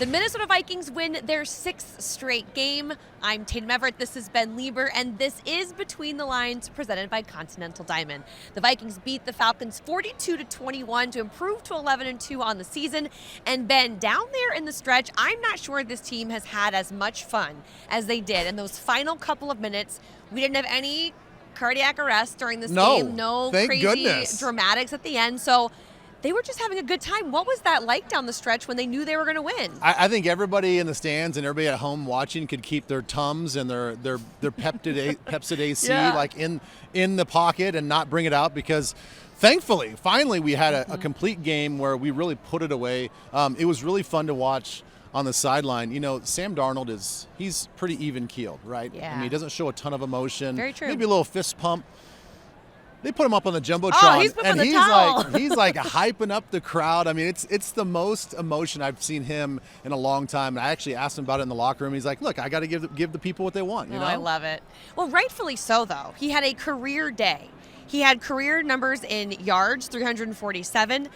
The Minnesota Vikings win their 6th straight game. I'm Tatum Everett. This is Ben Leber, and this is Between the Lines, presented by Continental Diamond. The Vikings beat the Falcons 42-21 to improve to 11-2 on the season. And Ben, down there in the stretch, I'm not sure this team has had as much fun as they did in those final couple of minutes. We didn't have any cardiac arrest during this game. No crazy dramatics at the end. So they were just having a good time. What was that like down the stretch when they knew they were going to win? I think everybody in the stands and everybody at home watching could keep their Tums and their Pepsid AC like in the pocket and not bring it out, because thankfully, finally, we had a complete game where we really put it away. It was really fun to watch on the sideline. You know, Sam Darnold he's pretty even-keeled, right? Yeah. I mean, he doesn't show a ton of emotion. Very true. Maybe a little fist pump. They put him up on the Jumbotron, oh, he's he's like hyping up the crowd. I mean, it's the most emotion I've seen him in a long time. And I actually asked him about it in the locker room. He's like, "Look, I got to give the people what they want." You know, I love it. Well, rightfully so, though. He had a career day. He had career numbers in yards, 347,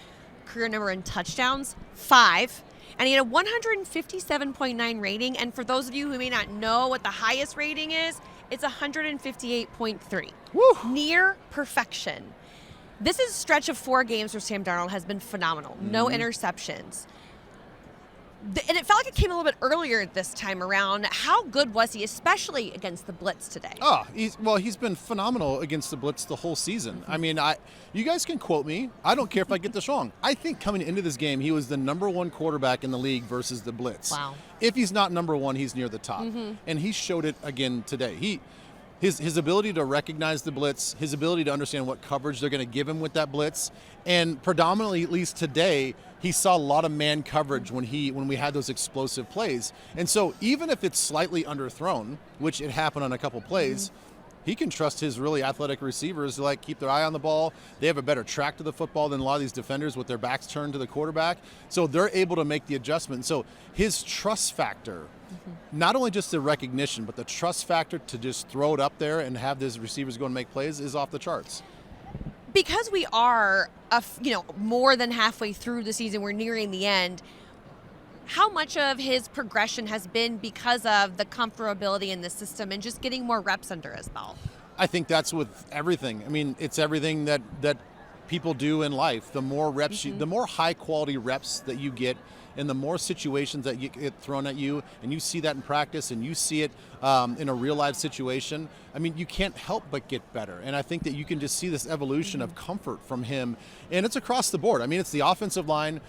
career number in touchdowns, 5. And he had a 157.9 rating. And for those of you who may not know what the highest rating is, it's 158.3. Woo. Near perfection. This is a stretch of 4 games where Sam Darnold has been phenomenal. No interceptions. And it felt like it came a little bit earlier this time around. How good was he, especially against the blitz today? Oh, he's been phenomenal against the blitz the whole season. I mean, you guys can quote me. I don't care if I get this wrong. I think coming into this game, he was the number 1 quarterback in the league versus the blitz. Wow. If he's not number 1, he's near the top. And he showed it again today. His ability to recognize the blitz, his ability to understand what coverage they're going to give him with that blitz, and predominantly, at least today, he saw a lot of man coverage when we had those explosive plays. And so even if it's slightly underthrown, which it happened on a couple plays, he can trust his really athletic receivers to keep their eye on the ball. They have a better track to the football than a lot of these defenders with their backs turned to the quarterback. So they're able to make the adjustment. So his trust factor, not only just the recognition, but the trust factor to just throw it up there and have these receivers go and make plays is off the charts. Because we are, more than halfway through the season, we're nearing the end. How much of his progression has been because of the comfortability in the system and just getting more reps under his belt? I think that's with everything. I mean, it's everything that people do in life. The more reps, the more high quality reps that you get, and the more situations that you get thrown at you, and you see that in practice, and you see it in a real life situation, I mean, you can't help but get better. And I think that you can just see this evolution of comfort from him, and it's across the board. I mean, it's the offensive line,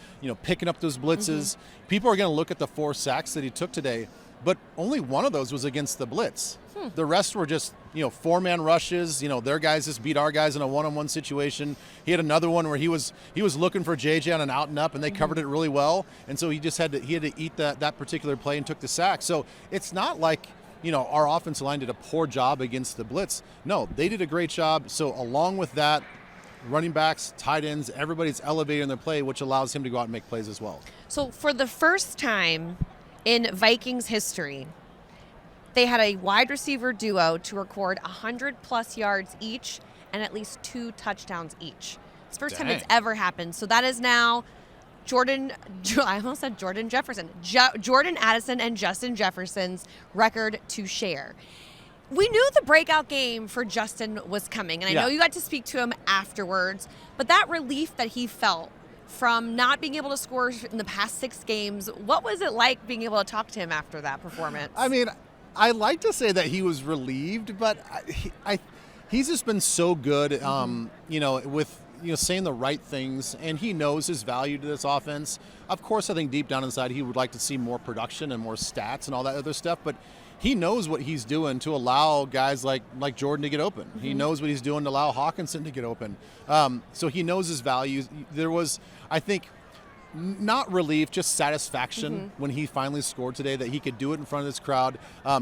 picking up those blitzes. People are going to look at the 4 sacks that he took today, but only one of those was against the blitz. The rest were just, 4-man rushes. Their guys just beat our guys in a one-on-one situation. He had another one where he was looking for JJ on an out and up, and they covered it really well. And so he had to eat that particular play and took the sack. So it's not like, our offensive line did a poor job against the blitz. No, they did a great job. So along with that, running backs, tight ends, everybody's elevating their play, which allows him to go out and make plays as well. So for the first time in Vikings history, they had a wide receiver duo to record 100-plus yards each and at least 2 touchdowns each. It's the first time it's ever happened. So that is now Jordan Jefferson. Jordan Addison and Justin Jefferson's record to share. We knew the breakout game for Justin was coming, and I know you got to speak to him afterwards, but that relief that he felt from not being able to score in the past 6 games, what was it like being able to talk to him after that performance? I mean, I like to say that he was relieved, but he's just been so good, with saying the right things, and he knows his value to this offense. Of course, I think deep down inside he would like to see more production and more stats and all that other stuff, but he knows what he's doing to allow guys like Jordan to get open. He knows what he's doing to allow Hawkinson to get open. So he knows his values. There was, I think, not relief, just satisfaction when he finally scored today, that he could do it in front of this crowd.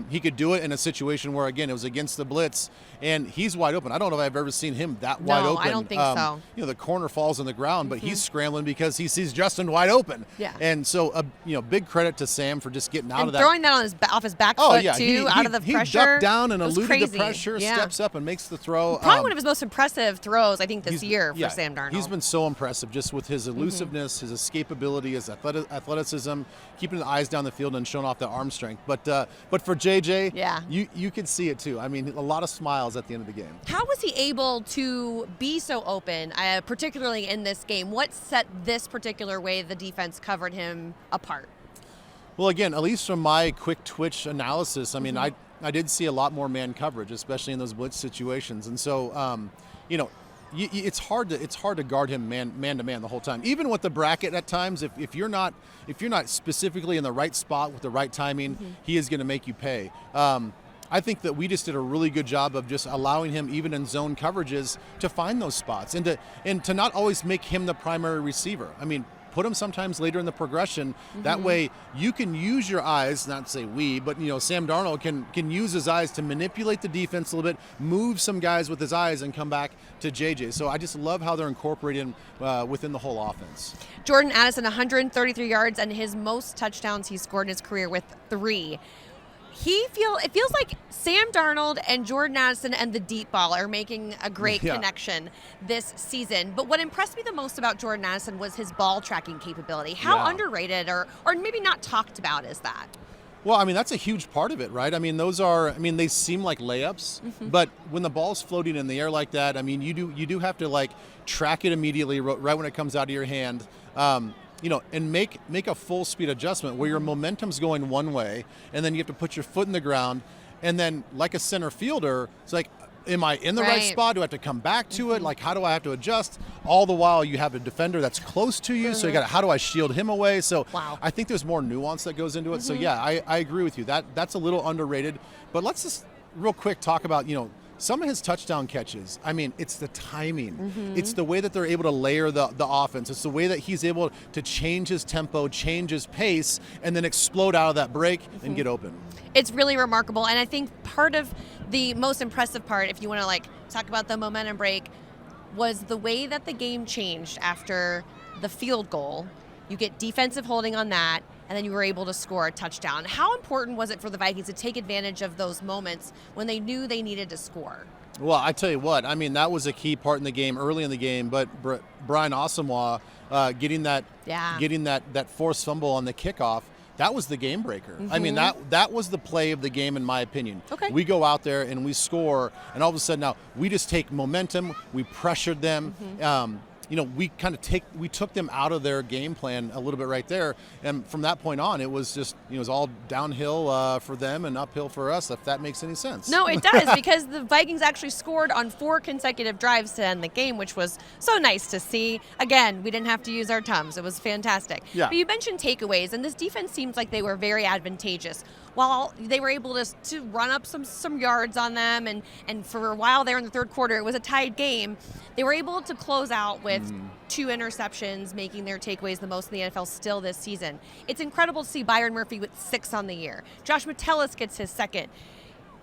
He could do it in a situation where, again, it was against the blitz, and he's wide open. I don't know if I've ever seen him that wide open. No, I don't think so. The corner falls on the ground, but he's scrambling because he sees Justin wide open. Yeah. And so, big credit to Sam for just getting out of that. Throwing that off his back foot, too, out of the pressure. He ducked down and eluded crazy. the pressure, steps up and makes the throw. Probably one of his most impressive throws, I think, this year for Sam Darnold. He's been so impressive just with his elusiveness, his escape escapability, his athleticism, keeping the eyes down the field and showing off the arm strength. But for JJ, yeah, you could see it too. I mean, a lot of smiles at the end of the game. How was he able to be so open, particularly in this game? What set this particular way the defense covered him apart? Well, again, at least from my quick twitch analysis, I mean, I did see a lot more man coverage, especially in those blitz situations. And so, it's hard to guard him man to man the whole time. Even with the bracket at times, if you're not specifically in the right spot with the right timing, he is going to make you pay. I think that we just did a really good job of just allowing him, even in zone coverages, to find those spots and to not always make him the primary receiver. I mean, put him sometimes later in the progression. That way you can use your eyes, not to say we, but Sam Darnold can use his eyes to manipulate the defense a little bit, move some guys with his eyes and come back to JJ. So I just love how they're incorporating within the whole offense. Jordan Addison, 133 yards and his most touchdowns he's scored in his career with 3. It feels like Sam Darnold and Jordan Addison and the deep ball are making a great connection this season. But what impressed me the most about Jordan Addison was his ball tracking capability. How underrated or maybe not talked about is that? Well, I mean, that's a huge part of it, right? I mean, they seem like layups, but when the ball's floating in the air like that, I mean, you do have to track it immediately right when it comes out of your hand. And make a full speed adjustment where your momentum's going one way, and then you have to put your foot in the ground, and then like a center fielder, it's like, am I in the right spot? Do I have to come back to it? Like, how do I have to adjust? All the while you have a defender that's close to you, so how do I shield him away? So I think there's more nuance that goes into it. So yeah, I agree with you. That's a little underrated. But let's just real quick talk about, some of his touchdown catches. I mean, it's the timing. It's the way that they're able to layer the offense. It's the way that he's able to change his tempo, change his pace, and then explode out of that break and get open. It's really remarkable. And I think part of the most impressive part, if you want to talk about the momentum break, was the way that the game changed after the field goal. You get defensive holding on that, and then you were able to score a touchdown. How important was it for the Vikings to take advantage of those moments when they knew they needed to score? Well, I tell you what, I mean, that was a key part in the game, early in the game, but Brian Asamoah getting that forced fumble on the kickoff, that was the game breaker. I mean, that was the play of the game, in my opinion. Okay. We go out there and we score, and all of a sudden now we just take momentum, we pressured them. We took them out of their game plan a little bit right there, and from that point on, it was just it was all downhill for them and uphill for us. If that makes any sense. No, it does, because the Vikings actually scored on 4 consecutive drives to end the game, which was so nice to see. Again, we didn't have to use our Tums. It was fantastic. Yeah. But you mentioned takeaways, and this defense seems like they were very advantageous. While they were able to run up some yards on them, and for a while there in the third quarter, it was a tied game, they were able to close out with 2 interceptions, making their takeaways the most in the NFL still this season. It's incredible to see Byron Murphy with 6 on the year. Josh Metellus gets his 2nd.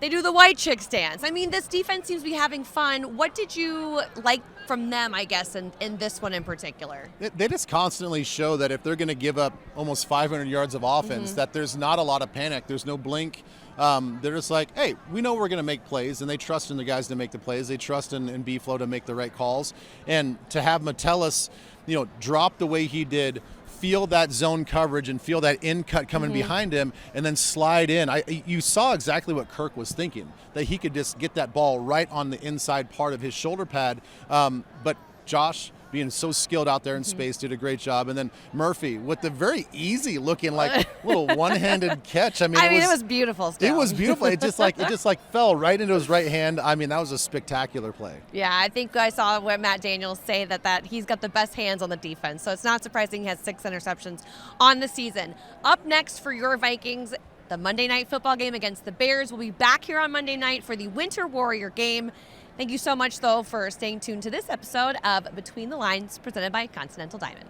They do the white chicks dance. I mean, this defense seems to be having fun. What did you like from them, I guess, in this one in particular? They just constantly show that if they're going to give up almost 500 yards of offense, that there's not a lot of panic. There's no blink. They're just like, hey, we know we're going to make plays, and they trust in the guys to make the plays. They trust in B-Flow to make the right calls. And to have Metellus, drop the way he did, feel that zone coverage and feel that in cut coming behind him, and then slide in. You saw exactly what Kirk was thinking, that he could just get that ball right on the inside part of his shoulder pad. But Josh, being so skilled out there in space, did a great job. And then Murphy with the very easy looking little one-handed catch. I mean, it was beautiful still. It was beautiful. It just fell right into his right hand. I mean, that was a spectacular play. Yeah, I think I saw what Matt Daniels say that he's got the best hands on the defense. So it's not surprising he has 6 interceptions on the season. Up next for your Vikings, the Monday Night Football game against the Bears. We'll be back here on Monday night for the Winter Warrior game. Thank you so much, though, for staying tuned to this episode of Between the Lines, presented by Continental Diamond.